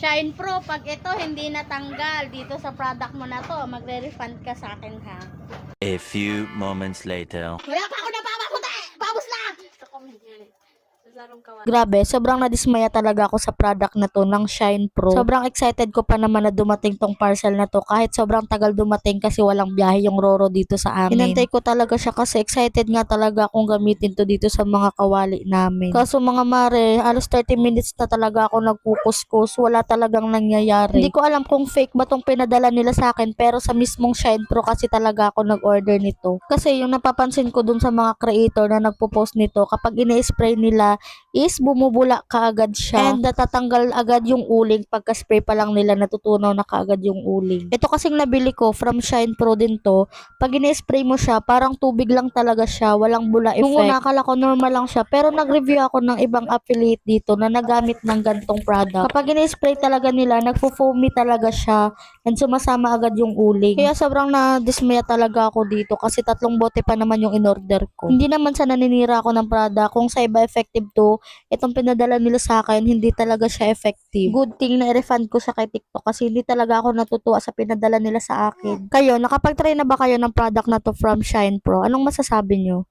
Shine Pro, pag ito hindi natanggal dito sa product mo na to, magre-refund ka sa akin ha. A few moments later. Wala pa ako napapapunta! Paubos na! Grabe, sobrang nadismaya talaga ako sa product na to ng Shine Pro. Sobrang excited ko pa naman na dumating tong parcel na to kahit sobrang tagal dumating kasi walang biyahe yung Roro dito sa amin. Hinantay ko talaga siya kasi excited nga talaga akong gamitin to dito sa mga kawali namin. Kaso mga mare, halos 30 minutes na talaga ako nagkukuskus, wala talagang nangyayari. Hindi ko alam kung fake ba tong pinadala nila sa akin pero sa mismong Shine Pro kasi talaga ako nag-order nito. Kasi yung napapansin ko dun sa mga creator na nagpo-post nito, kapag ina-spray nila is bumubula kaagad siya and natatanggal agad yung uling pagka-spray pa lang nila natutunaw na kaagad yung uling. Ito kasing nabili ko from Shine Pro din to. Pag ini-spray mo siya, parang tubig lang talaga siya, walang bula effect. Nung una akala ko normal lang siya pero nag-review ako ng ibang affiliate dito na nagamit ng gantong product. Kapag ini-spray talaga nila, nagfo-foamy talaga siya and sumasama agad yung uling. Kaya sobrang na-dismaya talaga ako dito kasi 3 bote pa naman yung in-order ko. Hindi naman sa naninira ako ng product, kung sa iba effective to, itong pinadala nila sa akin, hindi talaga siya effective. Good thing na i-refund ko siya kay TikTok kasi hindi talaga ako natutuwa sa pinadala nila sa akin. Kayo, nakapag-try na ba kayo ng product na to from Shine Pro? Anong masasabi nyo?